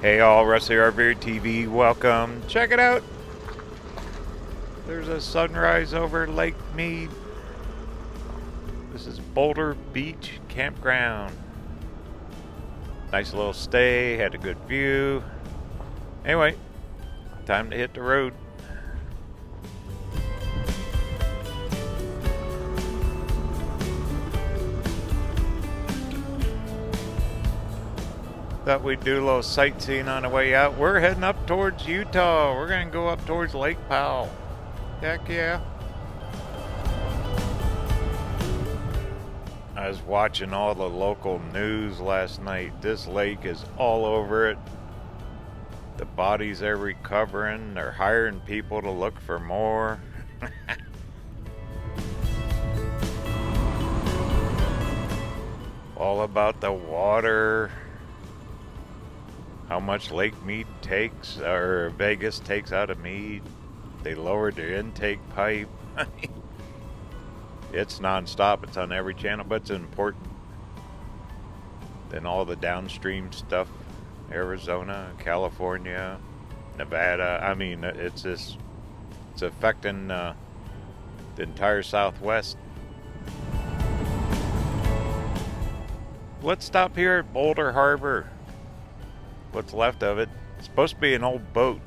Hey all, Rusty RVerTV, welcome. Check it out. There's a sunrise over Lake Mead. This is Boulder Beach Campground. Nice little stay, had a good view. Anyway, time to hit the road. Thought we'd do a little sightseeing on the way out. We're heading up towards Utah. We're going to go up towards Lake Powell. Heck yeah. I was watching all the local news last night. This lake is all over it. The bodies are recovering. They're hiring people to look for more. All about the water. How much Lake Mead takes, or Vegas takes out of Mead. They lowered their intake pipe. It's non-stop. It's on every channel, but it's important. Then all the downstream stuff, Arizona, California, Nevada. I mean, it's affecting the entire Southwest. Let's stop here at Boulder Harbor. What's left of it. It's supposed to be an old boat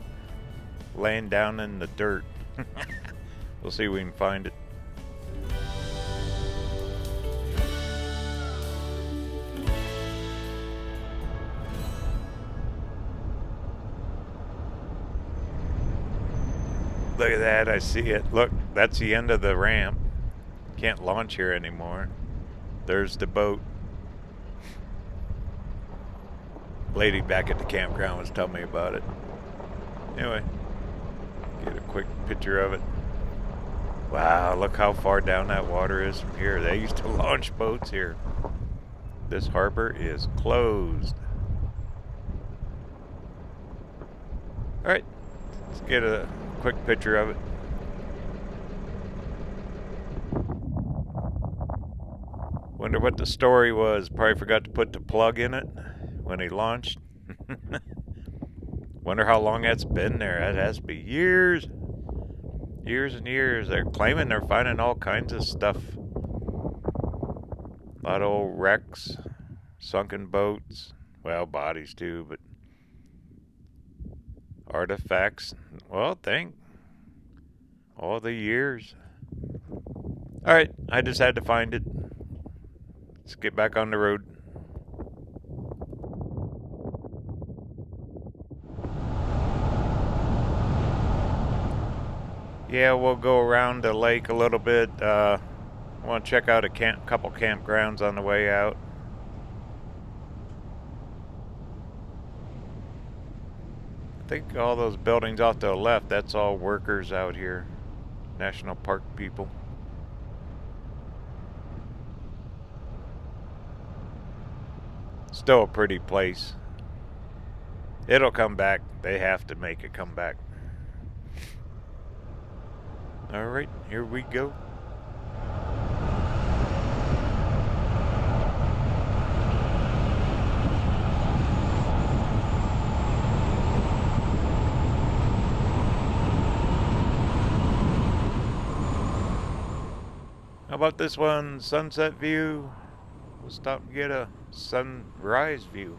laying down in the dirt. We'll see if we can find it. Look at that, I see it. Look, that's the end of the ramp. Can't launch here anymore. There's the boat. Lady back at the campground was telling me about it. Anyway, get a quick picture of it. Wow, look how far down that water is from here. They used to launch boats here. This harbor is closed. Alright, let's get a quick picture of it. Wonder what the story was. Probably forgot to put the plug in it when he launched. Wonder how long that's been there. That has to be years. Years and years. They're claiming they're finding all kinds of stuff. A lot of old wrecks, sunken boats. Well, bodies too, but artifacts. Well, think all the years. Alright, I just had to find it. Let's get back on the road. Yeah, we'll go around the lake a little bit. I want to check out a couple campgrounds on the way out. I think all those buildings off to the left, that's all workers out here. National Park people. Still a pretty place. It'll come back. They have to make it come back. Alright, here we go. How about this one? Sunset view. We'll stop and get a sunrise view.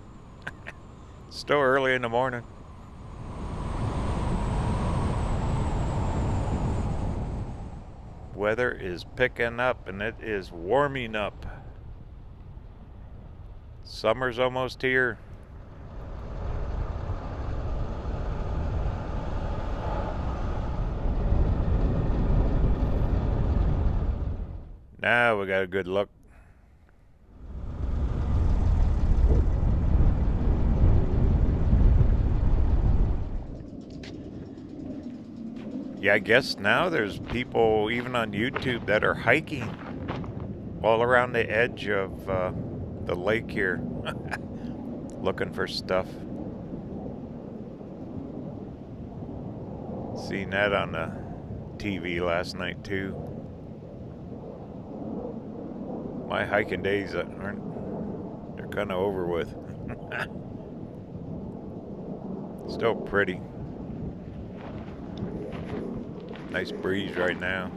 It's still early in the morning. Weather is picking up and it is warming up. Summer's almost here. Now we got a good look. Yeah, I guess now there's people even on YouTube that are hiking all around the edge of the lake here looking for stuff. Seen that on the TV last night too. My hiking days they're kind of over with. Still pretty. Nice breeze right now.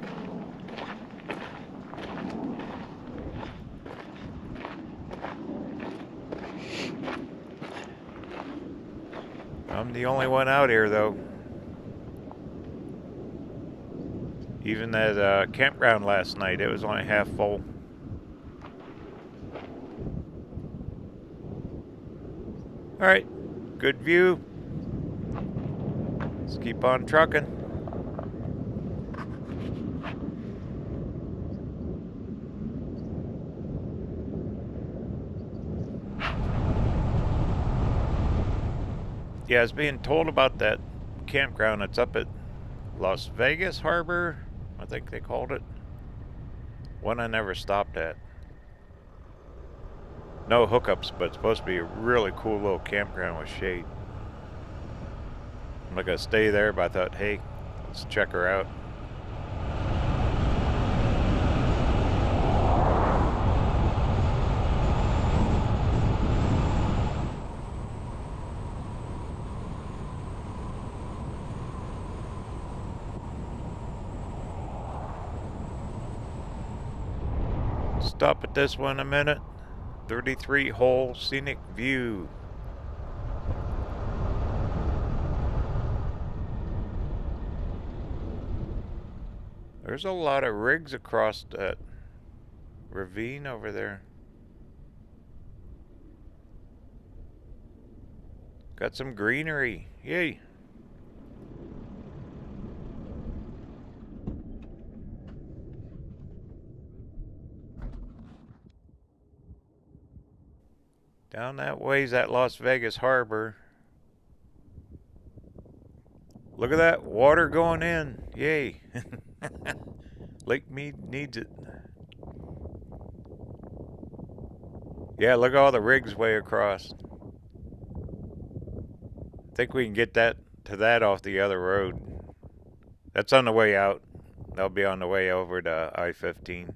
I'm the only one out here though. Even that campground last night, it was only half full. Alright, good view. Let's keep on trucking. Yeah, I was being told about that campground. It's up at Las Vegas Harbor, I think they called it. One I never stopped at. No hookups, but it's supposed to be a really cool little campground with shade. I'm not gonna stay there, but I thought, hey, let's check her out. Stop at this one a minute. 33 hole scenic view. There's a lot of rigs across that ravine over there. Got some greenery. Yay. Down that way's at Las Vegas Harbor. Look at that water going in. Yay. Lake Mead needs it. Yeah, look at all the rigs way across. I think we can get that to that off the other road. That's on the way out. They'll be on the way over to I-15.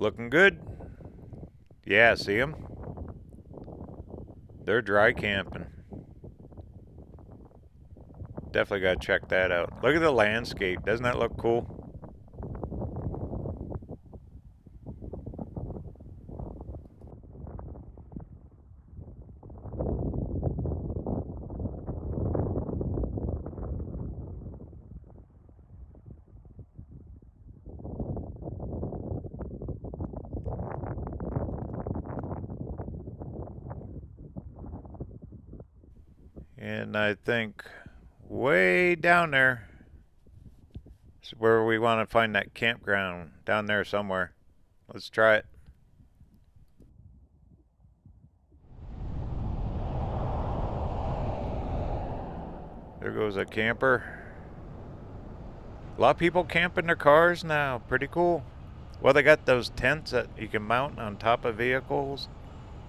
Looking good. Yeah, see them? They're dry camping. Definitely got to check that out. Look at the landscape. Doesn't that look cool? And I think way down there is where we want to find that campground. Down there somewhere. Let's try it. There goes a camper. A lot of people camp in their cars now. Pretty cool. Well, they got those tents that you can mount on top of vehicles.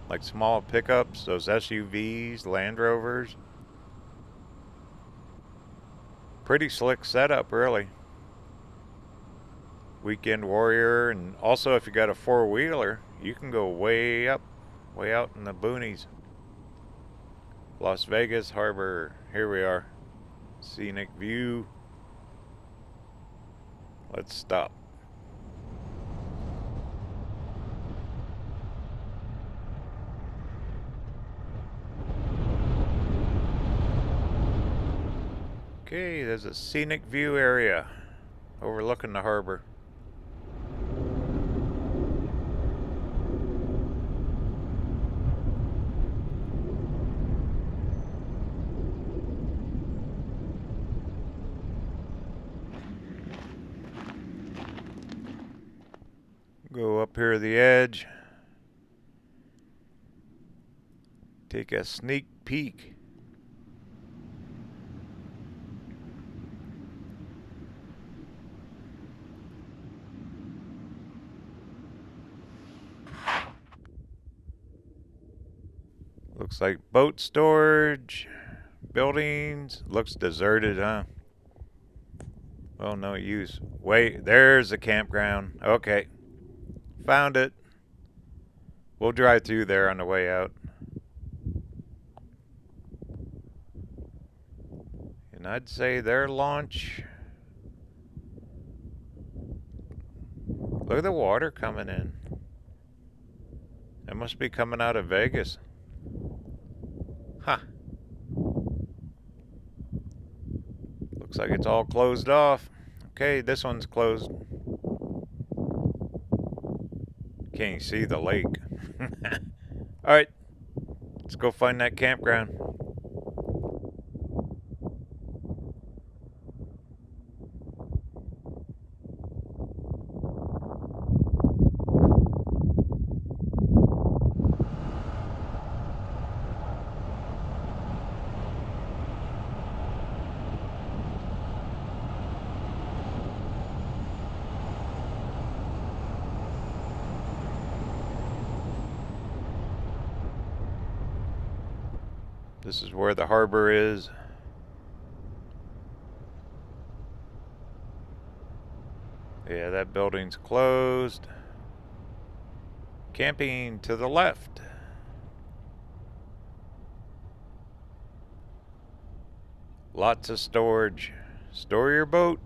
Like small pickups, those SUVs, Land Rovers. Pretty slick setup, really. Weekend warrior, and also if you got a four-wheeler, you can go way up, way out in the boonies. Las Vegas Harbor, here we are. Scenic view. Let's stop. Okay, there's a scenic view area overlooking the harbor. Go up here to the edge. Take a sneak peek. Looks like boat storage, buildings. Looks deserted, huh? Well, no use. Wait, there's the campground. Okay. Found it. We'll drive through there on the way out. And I'd say their launch... Look at the water coming in. It must be coming out of Vegas. Huh. Looks like it's all closed off. Okay, this one's closed. Can't even see the lake. Alright, let's go find that campground. This is where the harbor is. Yeah, that building's closed. Camping to the left. Lots of storage. Store your boat.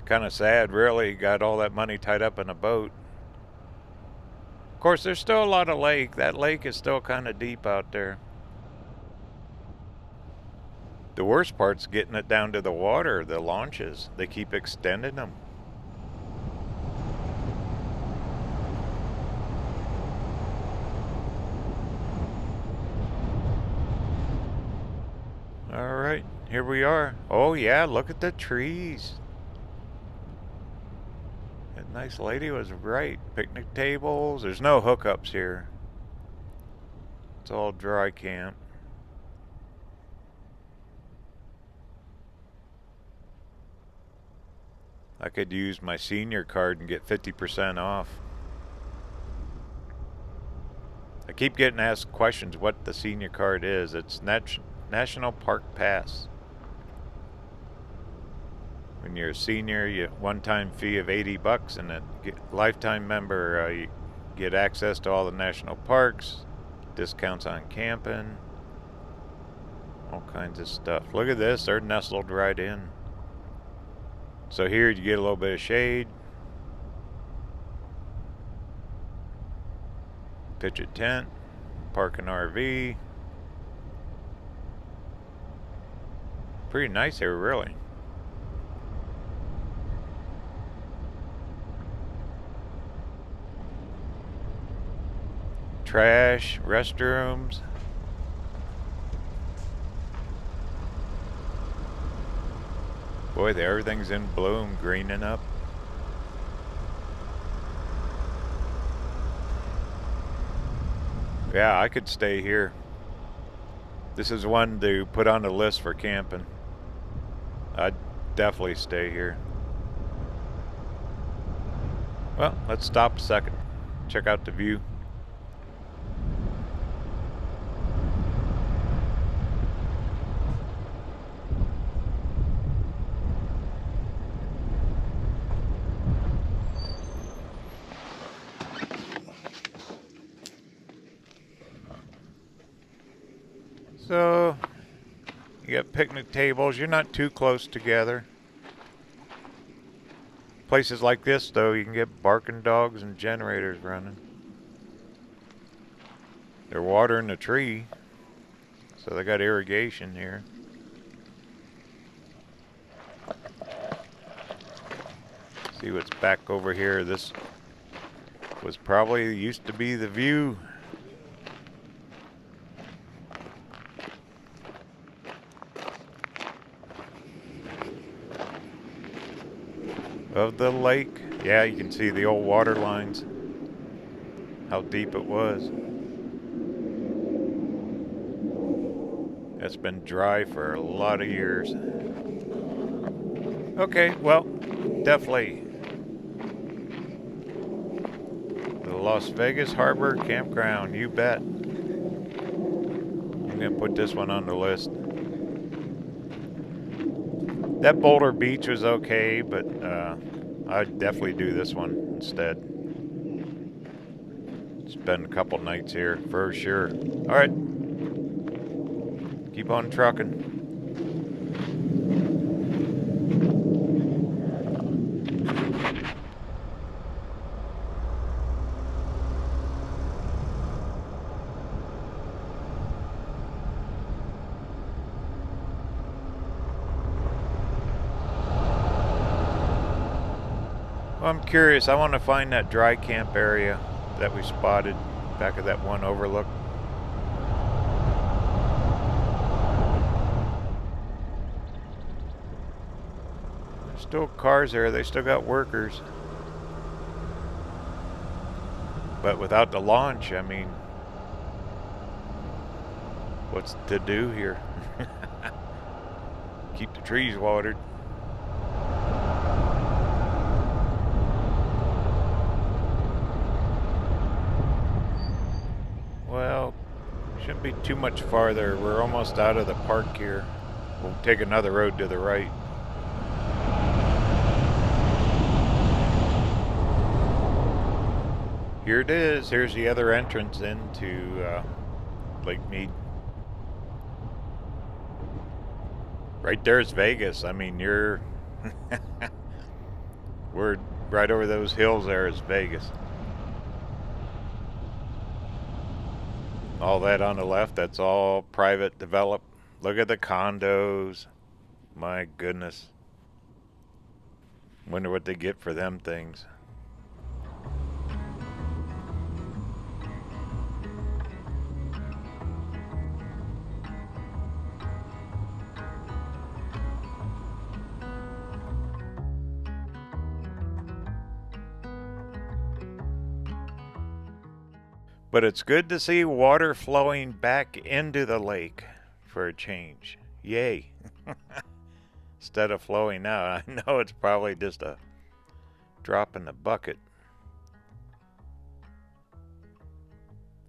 Kind of sad, really. Got all that money tied up in a boat. Of course, there's still a lot of lake. That lake is still kind of deep out there. The worst part's getting it down to the water, the launches. They keep extending them. All right, here we are. Oh yeah, look at the trees. That nice lady was right. Picnic tables. There's no hookups here. It's all dry camp. I could use my senior card and get 50% off. I keep getting asked questions what the senior card is. It's National Park Pass. When you're a senior, you get one-time fee of $80, and a lifetime member, you get access to all the national parks, discounts on camping, all kinds of stuff. Look at this, they're nestled right in. So here you get a little bit of shade. Pitch a tent, park an RV. Pretty nice here, really. Trash, restrooms. Boy, everything's in bloom, greening up. Yeah, I could stay here. This is one to put on the list for camping. I'd definitely stay here. Well, let's stop a second. Check out the view. So, you got picnic tables. You're not too close together. Places like this, though, you can get barking dogs and generators running. They're watering the tree, so they got irrigation here. See what's back over here. This was probably used to be the view. Of the lake. Yeah, you can see the old water lines, how deep it was. It's been dry for a lot of years. Okay, well, definitely the Las Vegas Harbor Campground, you bet. I'm gonna put this one on the list. That Boulder Beach was okay, but I'd definitely do this one instead. spend a couple nights here for sure. All right, keep on trucking. Well, I'm curious. I want to find that dry camp area that we spotted back of that one overlook. There's still cars there. They still got workers. But without the launch, I mean, what's to do here? Keep the trees watered. Well, shouldn't be too much farther. We're almost out of the park here. We'll take another road to the right. Here it is. Here's the other entrance into Lake Mead. Right there's Vegas. I mean, we're right over those hills there is Vegas. All that on the left, that's all private developed. Look at the condos. My goodness. Wonder what they get for them things. But it's good to see water flowing back into the lake for a change. Yay. Instead of flowing out. I know it's probably just a drop in the bucket.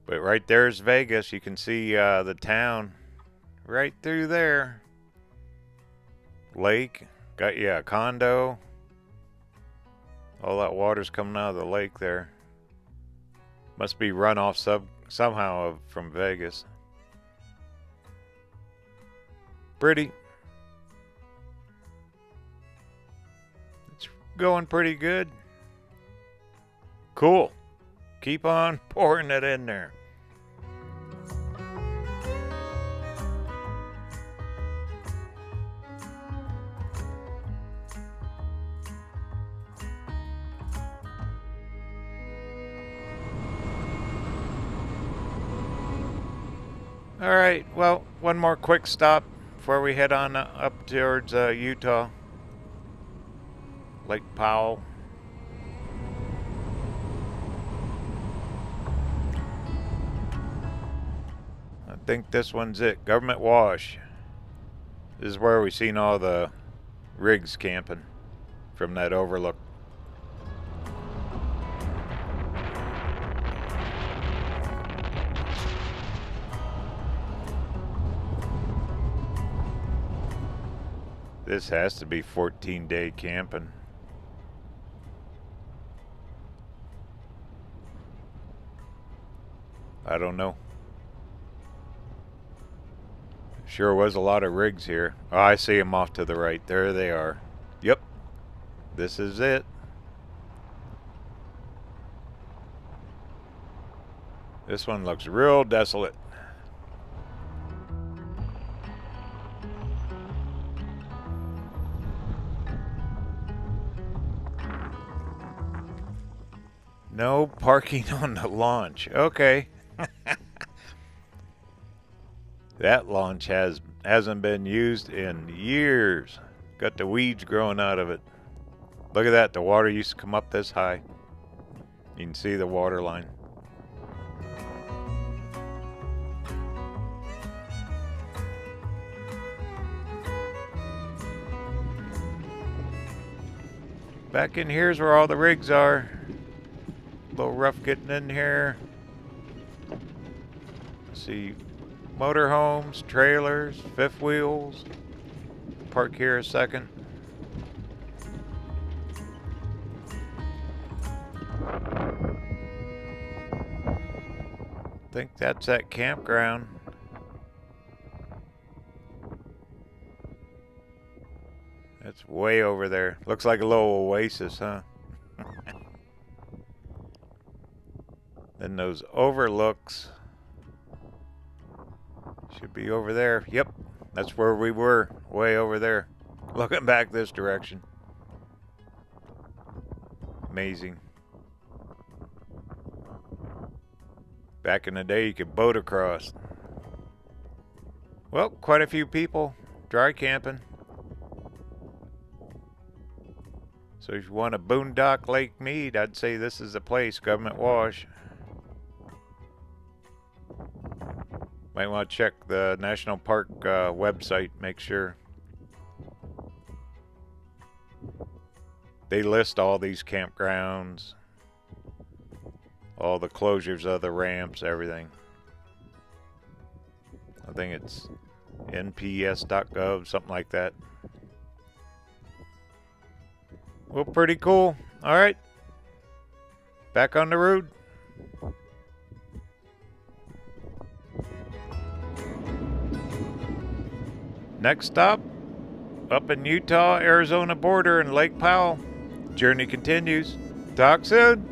But right there's Vegas. You can see the town right through there. Lake. Got you a condo. All that water's coming out of the lake there. Must be runoff somehow from Vegas. Pretty. It's going pretty good. Cool. Keep on pouring it in there. All right, well, one more quick stop before we head on up towards Utah. Lake Powell. I think this one's it. Government Wash. This is where we seen all the rigs camping from that overlook. This has to be 14-day camping. I don't know. Sure was a lot of rigs here. Oh, I see them off to the right. There they are. Yep. This is it. This one looks real desolate. No parking on the launch. Okay. That launch hasn't been used in years. Got the weeds growing out of it. Look at that. The water used to come up this high. You can see the water line. Back in here's where all the rigs are. A little rough getting in here. See motorhomes, trailers, fifth wheels. Park here a second. think that's that campground. That's way over there. Looks like a little oasis, huh? Then those overlooks should be over there. Yep, that's where we were, way over there. Looking back this direction. Amazing. Back in the day, you could boat across. Well, quite a few people dry camping. So if you want to boondock Lake Mead, I'd say this is the place, Government Wash. Might want to check the National Park website, make sure. They list all these campgrounds, all the closures of the ramps, everything. I think it's NPS.gov, something like that. Well, pretty cool. All right. Back on the road. Next stop, up in Utah, Arizona border in Lake Powell. Journey continues. Talk soon.